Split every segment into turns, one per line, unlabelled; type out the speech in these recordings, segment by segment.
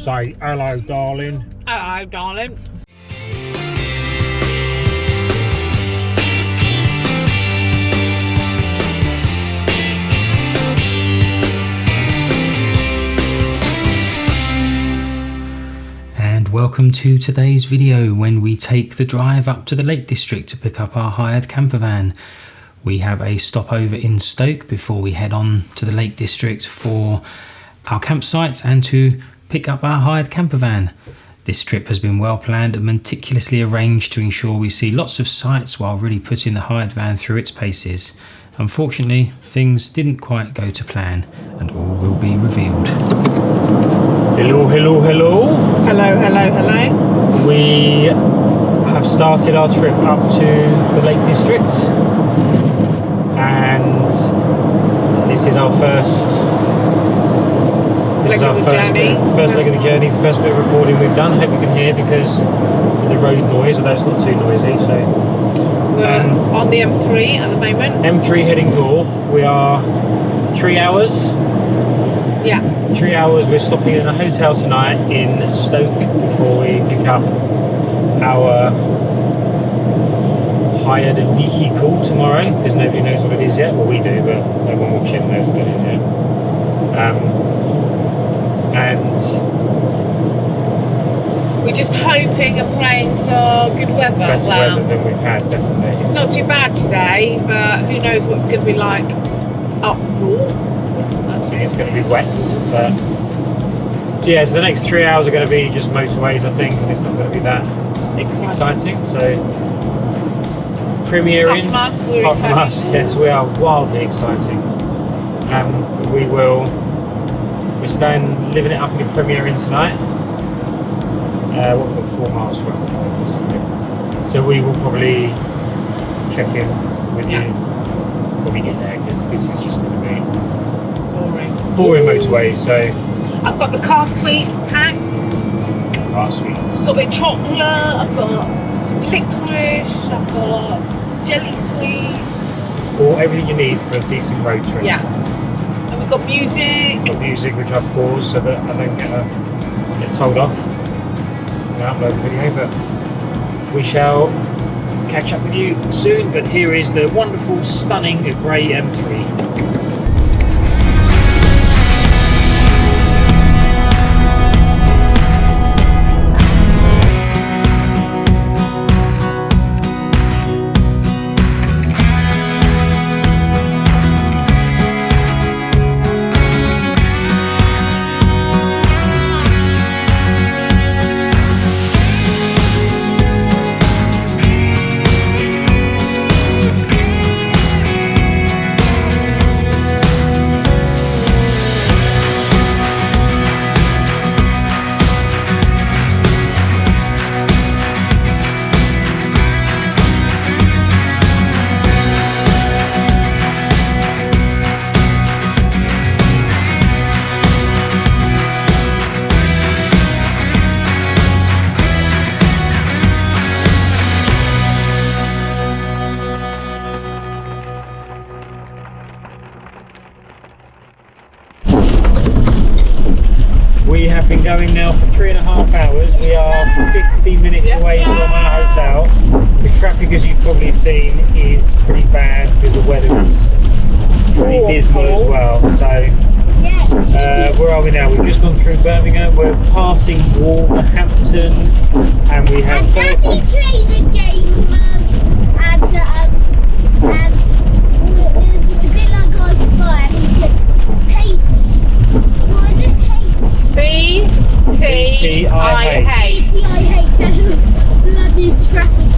Say hello, darling.
Hello, darling.
And welcome to today's video when we take the drive up to the Lake District to pick up our hired camper van. We have a stopover in Stoke before we head on to the Lake District for our campsites and to pick up our hired camper van. This trip has been well planned and meticulously arranged to ensure we see lots of sights while really putting the hired van through its paces. Unfortunately, things didn't quite go to plan and all will be revealed.
Hello, hello, hello.
Hello, hello, hello.
We have started our trip up to the Lake District, and this is our first leg of the journey, first bit of recording we've done. Hope you can hear because of the road noise, although it's not too noisy. So
we're on the M3 at the moment.
M3 heading north. We are 3 hours.
Yeah.
3 hours. We're stopping in a hotel tonight in Stoke before we pick up our hired vehicle tomorrow, because nobody knows what it is yet. Well, we do, but no one watching knows what it is yet. And
we're just hoping and praying for good weather.
Better weather than we've had, definitely.
It's not too bad today, but who knows what it's going to be like up north.
I think it's going to be wet, but so yeah. So the next 3 hours are going to be just motorways, I think, and it's not going to be that exciting. So premiering, apart from us, yes, we are wildly exciting. We're staying, living it up in premiering tonight. What we've got 4 miles worth of or something. So we will probably check in with you when we get there, because this is just going to be boring motorways. So
I've got the car sweets packed.
Car sweets.
I've got a bit of chocolate. I've got some licorice. I've got jelly sweets.
Or everything you need for a decent road trip.
Yeah. And we've got music.
We've got music, which I've paused so that I don't get told off when I upload the video, but we shall catch up with you soon. But here is the wonderful, stunning grey M3. We have been going now for 3.5 hours. We are 50 minutes away from our hotel. The traffic, as you've probably seen, is pretty bad because the weather is pretty dismal as well. So, where are we now? We've just gone through Birmingham. We're passing Wolverhampton, and we have 30.
Played a game and it was a bit like I Spy. He said, what is it?
BTIH.
BTIH, and it was bloody traffic.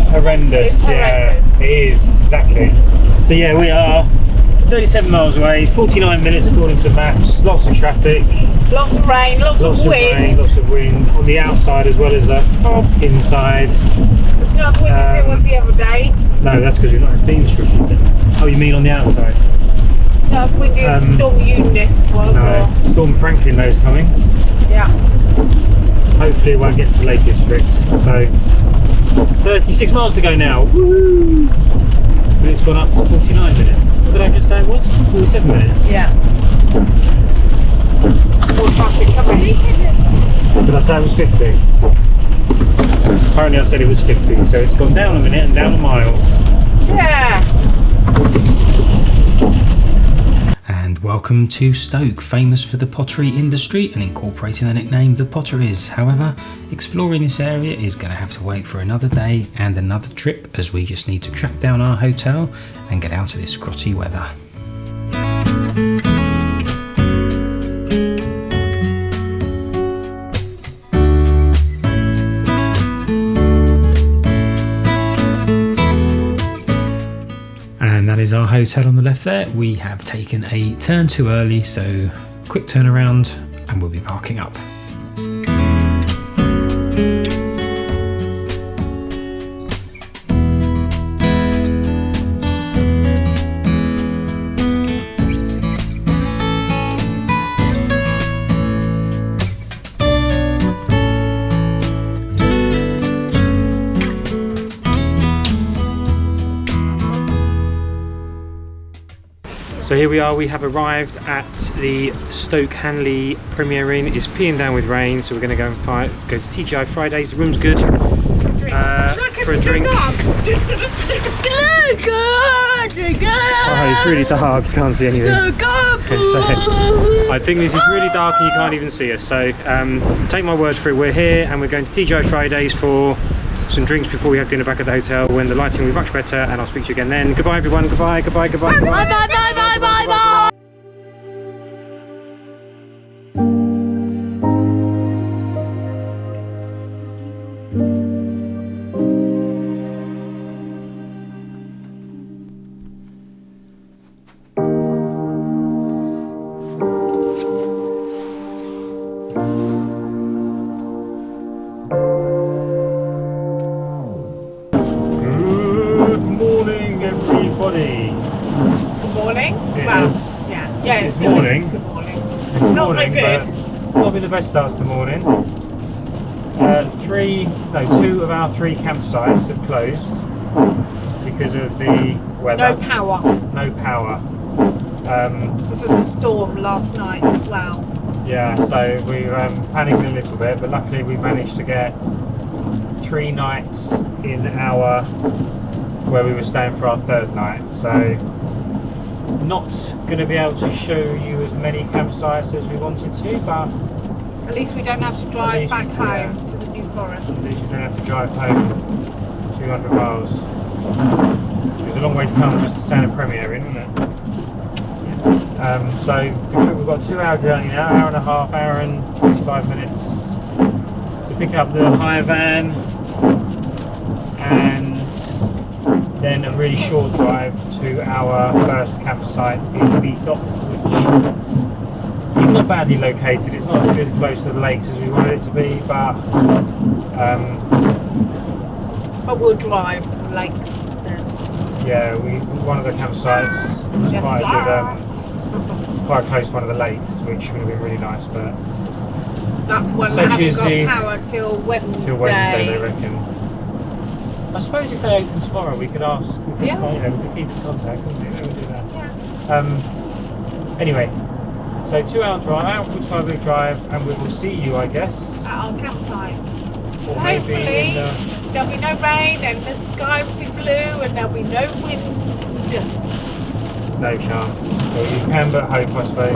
Horrendous, yeah, it is, exactly. So yeah, we are 37 miles away, 49 minutes according to the maps, lots of traffic.
Lots of rain, lots of wind.
Lots of wind on the outside as well as the inside.
It's not as windy as it was the other day.
No, that's because we've not had beans for a few days. Oh, you mean on the outside?
It's not as windy as Storm Eunice was.
No, Storm Franklin though is coming.
Yeah.
Hopefully it won't get to the Lake District. So 36 miles to go now. Woo! But it's gone up to 49 minutes. What did I just say it was? 47 minutes.
Yeah. More traffic
say it was 50? Apparently I said it was 50, so it's gone down a minute and down a mile.
Yeah.
And welcome to Stoke, famous for the pottery industry and incorporating the nickname The Potteries. However, exploring this area is going to have to wait for another day and another trip, as we just need to track down our hotel and get out of this grotty weather. And that is our hotel on the left there. We have taken a turn too early, so quick turnaround and we'll be parking up.
So here we are, we have arrived at the Stoke Hanley Premier Inn. It's peeing down with rain, so we're going to go and go to TGI Fridays. The room's good for a drink. Oh, it's really dark, you can't see anything. Okay, so I think this is really dark and you can't even see us. So take my word for it, we're here and we're going to TGI Fridays for some drinks before we have dinner back at the hotel when the lighting will be much better, and I'll speak to you again then. Goodbye everyone, goodbye, goodbye, goodbye, goodbye.
Bye, bye, bye, bye, bye, bye.
Good morning.
It's morning.
Good morning.
It's
not
morning,
very good.
but it's not been the best starts to morning. Two of our three campsites have closed because of the weather.
No power.
No power.
This is the storm last night as well.
Yeah, so we were panicking a little bit, but luckily we managed to get 3 nights in our where we were staying for our 3rd night. So not going to be able to show you as many campsites as we wanted to, but
at least we don't have to drive back home to the New Forest.
At least we don't have to drive home 200 miles. It's a long way to come just to stand a Premier Inn, isn't it? So we've got a 2-hour journey now, hour and a half, hour and 45 minutes to pick up the hire van, and then a really short drive to our first campsite in Beethop, which is not badly located. It's not as close to the lakes as we wanted it to be, but
we'll drive to the lakes instead.
Yeah, one of the campsites was quite good. Quite close to one of the lakes, which would have been really nice, but
that's one that hasn't got power till Wednesday.
Till Wednesday, they reckon. I suppose if they open tomorrow, we could ask. We could, we could keep in contact, couldn't we? We would do that.
Yeah.
Anyway, so 2-hour drive, hour 45-minute drive, and we will see you, I guess,
at our campsite.
Or
hopefully
maybe
there'll be no rain and the sky will be blue and there'll be no wind.
No chance. Well, you can but hope, I suppose.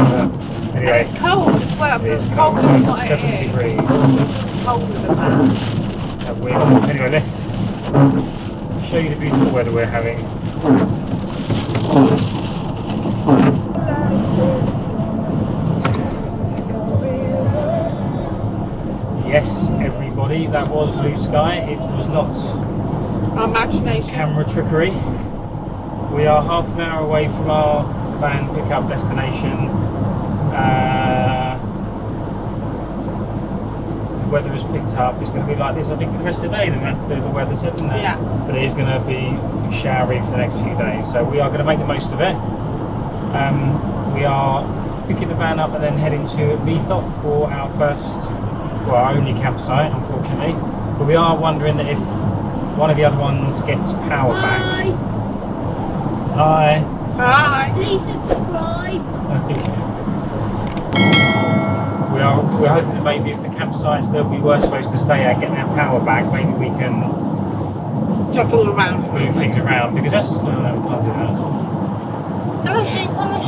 Anyway,
and it's cold as well. It feels colder than what it is.
7 degrees.
It's colder than that.
That wind. Anyway, let's show you the beautiful weather we're having. Yes, everybody, that was blue sky. It was not
our imagination.
Camera trickery. We are half an hour away from our van pickup destination. The weather has picked up. It's going to be like this, I think, for the rest of the day. The weather said, isn't it?
Yeah.
But it is going to be showery for the next few days. So we are going to make the most of it. We are picking the van up and then heading to Beethop for our first, well, our only campsite, unfortunately. But we are wondering if one of the other ones gets power back. Hi.
Hi.
Please subscribe.
We are we're hoping that maybe if the campsites that we were supposed to stay at get their power back, maybe we can
Juggle around.
move things around, because that's no, we can't do that.
Hello, sheep. Hello,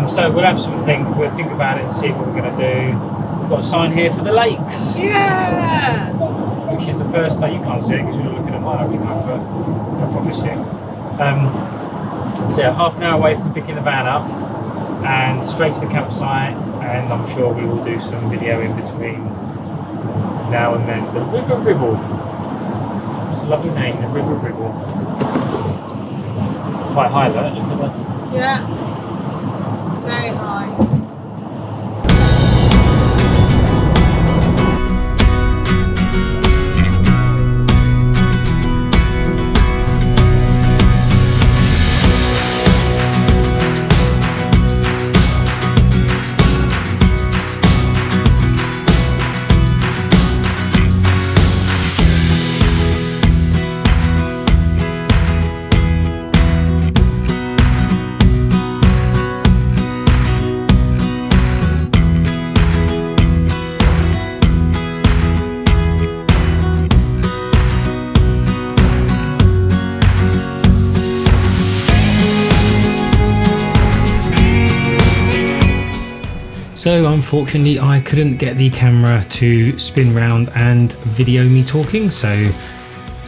sheep.
So we'll have some think. We'll think about it and see what we're going to do. We've got a sign here for the lakes,
Yeah.
which is the first day. You can't see it because you're looking at mine, but I promise you. So yeah, half an hour away from picking the van up and straight to the campsite, and I'm sure we will do some video in between now and then. The River Ribble. It's a lovely name, the River Ribble. Quite high though, look at that.
Yeah. Very high.
So unfortunately I couldn't get the camera to spin round and video me talking, so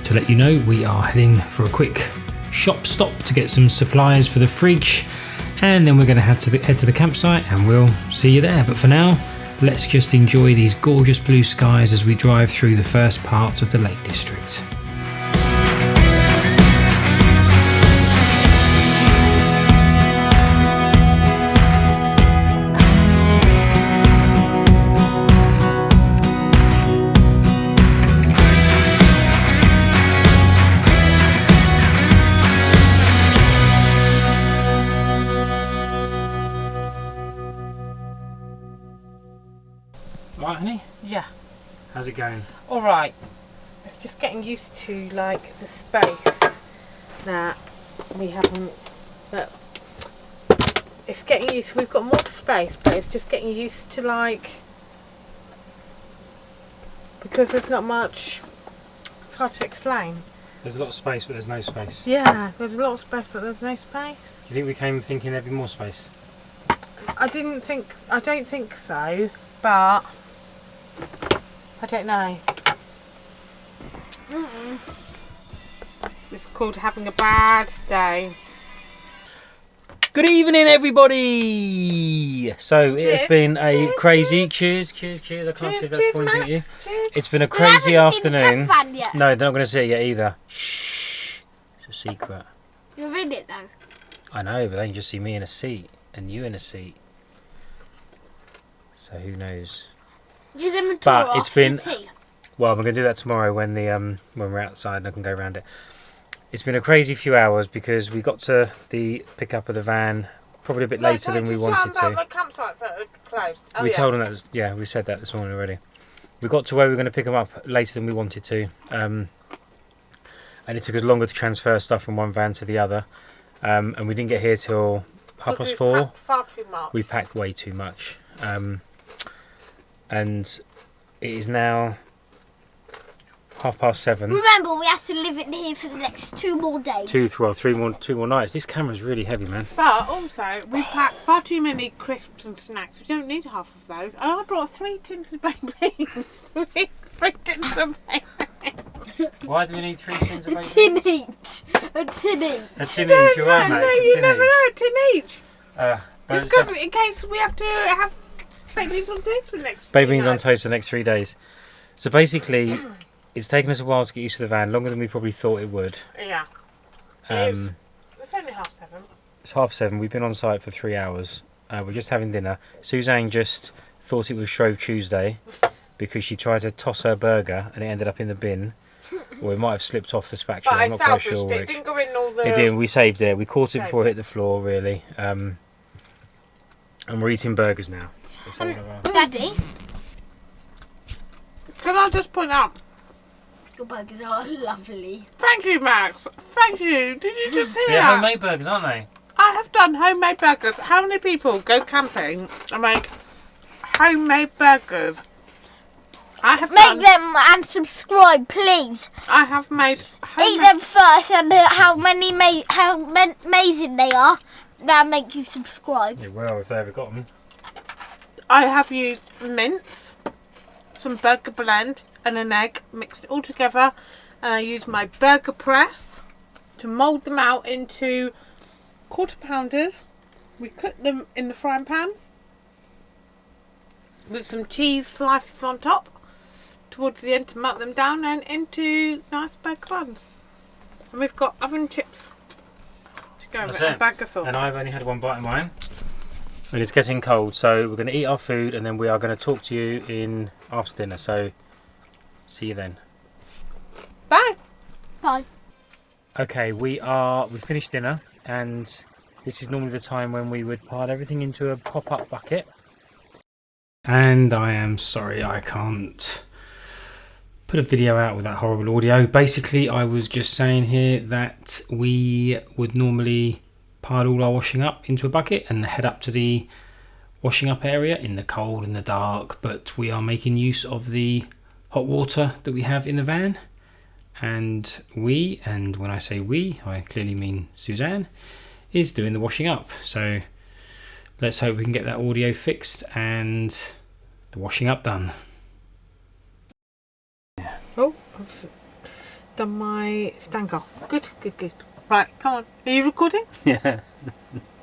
to let you know, we are heading for a quick shop stop to get some supplies for the fridge, and then we're going to head to the campsite and we'll see you there. But for now, let's just enjoy these gorgeous blue skies as we drive through the first part of the Lake District. Right, honey?
Yeah.
How's it going?
All right. It's just getting used to like the space that we haven't. That it's getting used. We've got more space, but it's just getting used to like because there's not much. It's hard to explain.
There's a lot of space, but there's no space.
Yeah, there's a lot of space, but there's no space.
Do you think we came thinking there'd be more space?
I don't think so, but I don't know. It's called having a bad day.
Good evening, everybody! So
Cheers,
it's been a
cheers,
crazy cheers. I can't
Cheers,
see if that's
cheers,
pointing at you.
Max. Cheers.
It's been a
We haven't
crazy
seen the
afternoon.
campervan yet.
No, they're not going to see it yet either. Shh. It's a secret.
You're in it though.
I know, but they can just see me in a seat and you in a seat. So who knows?
You them a
But
tour
it's
off
been-
to see.
Well, we're going to do that tomorrow when when we're outside and I can go around it. It's been a crazy few hours because we got to the pickup of the van probably a bit later than we wanted to.
The campsites that are closed.
We told them that, we said that this morning already. We got to where we were going to pick them up later than we wanted to. And it took us longer to transfer stuff from one van to the other. And we didn't get here till 4:30.
Far too much.
We packed way too much. And it is now 7:30.
Remember, we have to live in here for the next 2 more days.
Two more nights. This camera's really heavy, man.
But also, we packed far too many crisps and snacks. We don't need half of those. And I brought 3 tins of baked beans. 3 tins of baked beans.
Why do we need 3 tins of
A
baked
tin
beans?
each. A tin each.
A tin each, you're right, mate.
No,
It's a
you
tin
never
each.
know. A tin each.
But
It's
it's
good in case we have to have baked beans on toast for the next
baked
3
beans on
nights.
toast for the next 3 days. So basically, it's taken us a while to get used to the van, longer than we probably thought it would.
Yeah. It is.
Um,
It's only 7:30.
it's 7:30. We've been on site for 3 hours. We're just having dinner. Suzanne just thought it was Shrove Tuesday because she tried to toss her burger and it ended up in the bin. Or it might have slipped off the spatula.
But I
I'm not quite
salvaged
sure
it. It
which.
didn't go in all the...
It did. We saved it. We caught it
Saved
before it
it.
hit the floor, really. And we're eating burgers now. It's all about-
Daddy,
Can I just point out...
your burgers are lovely.
Thank you, Max. Thank you. Did you just hear
They're
that?
homemade burgers, aren't they?
I have done homemade burgers. How many people go camping and make homemade burgers. I have
Make them and subscribe, please.
I have made
Eat them first, and how amazing they are. That'll make you subscribe.
It will if they ever got them.
I have used mince, some burger blend, and an egg. Mixed it all together, and I used my burger press to mould them out into quarter pounders. We cooked them in the frying pan with some cheese slices on top towards the end to melt them down and into nice burger buns. And we've got oven chips to go with a bag of sauce.
And I've only had one bite of mine. And it's getting cold, so we're going to eat our food and then we are going to talk to you after dinner. So see you then.
Bye.
Bye.
Okay, we finished dinner, and this is normally the time when we would pile everything into a pop-up bucket. And I am sorry I can't put a video out with that horrible audio. Basically, I was just saying here that we would normally pile all our washing up into a bucket and head up to the washing up area in the cold and the dark, but we are making use of the hot water that we have in the van. And when I say we, I clearly mean Suzanne, is doing the washing up. So let's hope we can get that audio fixed and the washing up done.
Oh, I've done my stango. Good. Right, come on. Are you recording?
Yeah.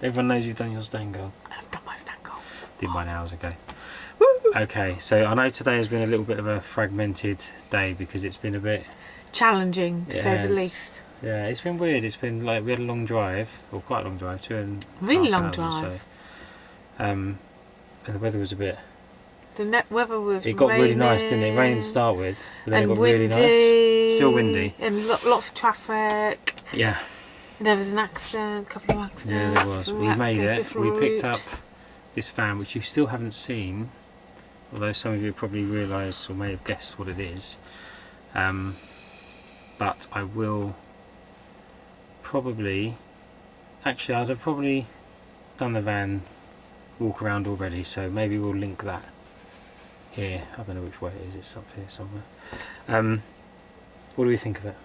Everyone knows you've done your stango.
I've done my stango.
Did mine hours ago.
Woo!
Okay, so I know today has been a little bit of a fragmented day because it's been a bit
Challenging, to say the least.
Yeah, it's been weird. It's been like we had a long drive, or quite a long drive, 2.5
Really long
hours
drive.
or so. And the weather was a bit.
The weather was
It got really nice, didn't it? It rained to start with, but then it got really nice. Still windy.
And lots of traffic.
Yeah.
There was an accident, a couple of accidents.
Yeah, there was.
and
We
had to
made
go a
it.
different
We picked
route.
up this van, which you still haven't seen, although some of you probably realise or may have guessed what it is. But I will probably, actually I'd have probably done the van walk around already, so maybe we'll link that here. I don't know which way it is, it's up here somewhere. What do we think of it?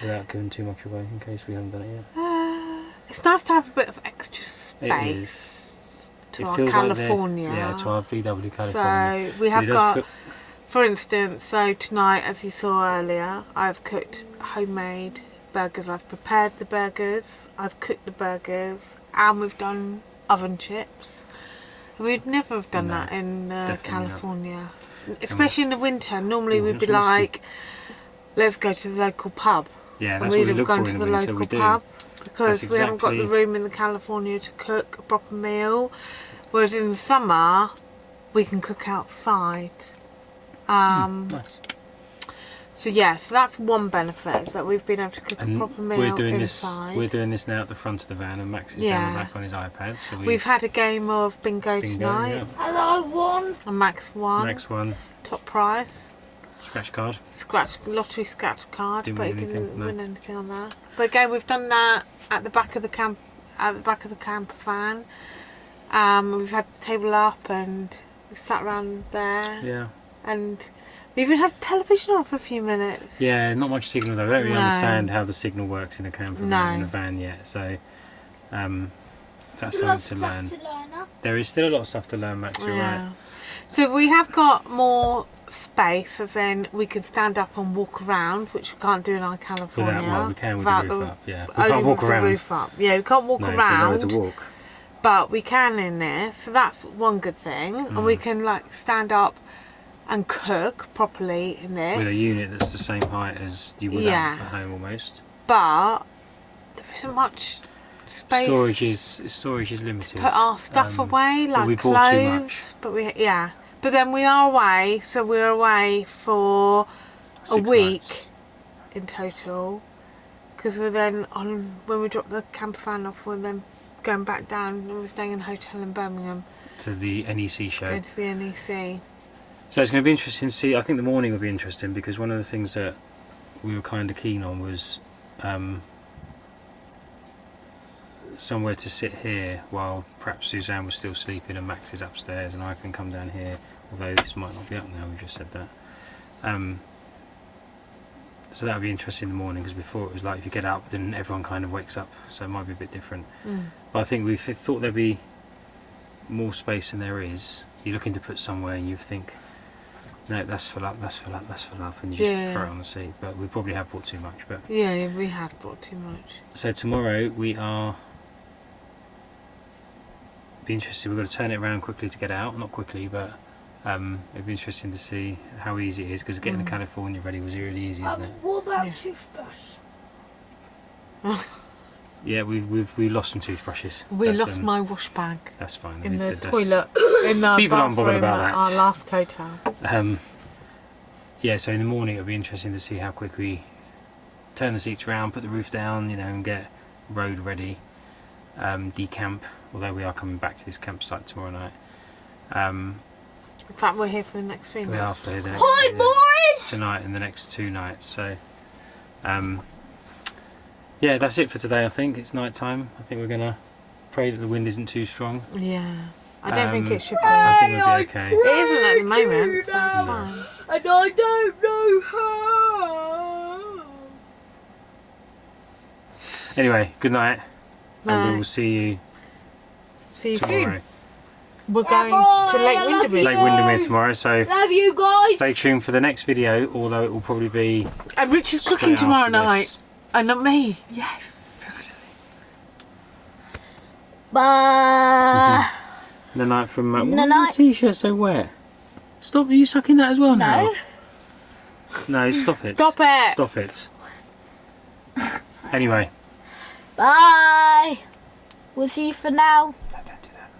Without giving too much away in case we haven't done it yet.
It's nice to have a bit of extra space.
It is.
To
It
our
feels
California.
Like yeah, to our VW California.
So we have
It does
got,
feel-
for instance, so tonight, as you saw earlier, I've cooked homemade burgers. I've prepared the burgers, I've cooked the burgers, and we've done oven chips. We'd never have done that in California, especially in the winter. Normally we'd be like, let's go to the local pub.
Yeah,
And
that's
we'd
what we
have
look
gone
for
to
in
the
the winter.
local
We do.
pub because
That's
we haven't got the
exactly-
room in the California to cook a proper meal. Whereas in the summer, we can cook outside.
Nice.
So yeah, so that's one benefit, is that we've been able to cook a proper meal
we're doing
inside.
We're doing this now at the front of the van, and Max is down the back on his iPad. So
We've had a game of bingo tonight,
Yeah.
And I won.
and Max won.
Next one,
Top prize.
scratch card.
Lottery scratch card,
Didn't
but he
win
didn't
anything, no.
win anything on that. But again, we've done that at the back of the camper van. We've had the table up and we've sat around there,
Yeah.
and we even had television on for a few minutes.
Yeah, not much signal though. I don't really
No.
understand how the signal works in a camper van, in a van yet. So that's
Still
something to
have
learn.
stuff to learn, huh?
There is still a lot of stuff to learn, Max. You're right.
So we have got more space, as in we can stand up and walk around, which we can't do in our California.
Without, well, we can with
without
the roof up. Yeah, we
only
can't walk
with the
around.
roof up. Yeah, we can't walk
No, there's nowhere
around,
to walk.
but we can in there. So that's one good thing, and we can like stand up and cook properly in this.
With a unit that's the same height as you would have at home almost.
But there isn't much space.
Storage is limited.
Put our stuff away,
but
like
we bought too much.
clothes. But but then we are away, so we're away for
6
a week
nights.
in total. Because we're then when we drop the camper van off, we're then going back down and we're staying in a hotel in Birmingham.
To the NEC show.
Going to the NEC.
So it's going to be interesting to see. I think the morning will be interesting because one of the things that we were kind of keen on was somewhere to sit here while perhaps Suzanne was still sleeping and Max is upstairs and I can come down here, although this might not be up now, we just said that. So that would be interesting in the morning, because before it was like if you get up then everyone kind of wakes up, so it might be a bit different. But I think we thought there'd be more space than there is. You're looking to put somewhere and you think, no, that's full up, that's full up, that's full up, and you just throw it on the seat. But we probably have bought too much. But
yeah, we have bought too much.
So tomorrow we are be interested. We're going to turn it around quickly to get out, not quickly, but it'd be interesting to see how easy it is, because getting the California ready was really easy, isn't it?
What about toothbrush?
Yeah, we lost some toothbrushes.
We lost my wash bag.
That's fine.
In the toilet. In our
people aren't bothered
bathroom
about
at
that.
our last hotel.
Yeah, so in the morning it'll be interesting to see how quick we turn the seats around, put the roof down, you know, and get road ready. Decamp, although we are coming back to this campsite tomorrow night.
In fact, we're here for the next 3
We
nights.
are for the next,
Hi, boys!
tonight and the next 2 nights. So, yeah, that's it for today. I think it's night time. I think we're gonna pray that the wind isn't too strong.
Yeah. I don't think it should be.
I think we'll be okay.
It isn't at the moment, so it's fine.
And I don't know how.
Anyway, good night, and we will see you
See you
tomorrow.
soon. We're going to Lake Windermere.
Lake Windermere tomorrow, so
Love you guys.
stay tuned for the next video, although it will probably be
And Rich is
straight
cooking tomorrow
after
night.
this.
And not me. Yes.
Bye.
The night from
The
why
night-
is your t-shirt so wet? Stop! Are you sucking that as well now?
No.
No, stop it.
Stop it.
Stop it. Anyway.
Bye. We'll see you for now.
No, don't do that.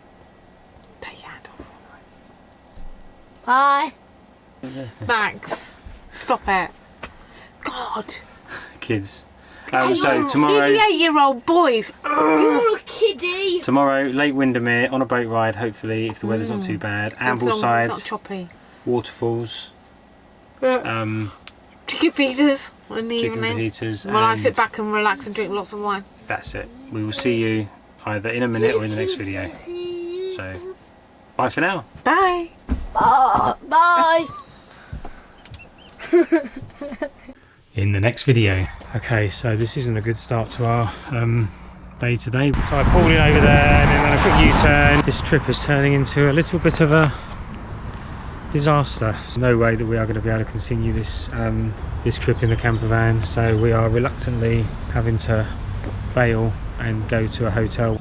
Take your hand off.
Bye.
Max. Stop it. God.
Kids. So tomorrow,
88-year-old boys.
You're a kiddie.
tomorrow, Lake Windermere on a boat ride. Hopefully, if the weather's not too bad.
As long as
Ambleside,
it's not choppy.
waterfalls,
Chicken feeders in the
chicken
evening.
fajitas.
When I
and
sit back and relax and drink lots of wine.
That's it. We will see you either in a minute or in the next video. So, bye for now.
Bye.
Bye.
In the next video. Okay, so this isn't a good start to our day today. So I pulled in over there and then a quick U-turn. This trip is turning into a little bit of a disaster. There's no way that we are going to be able to continue this this trip in the camper van, so we are reluctantly having to bail and go to a hotel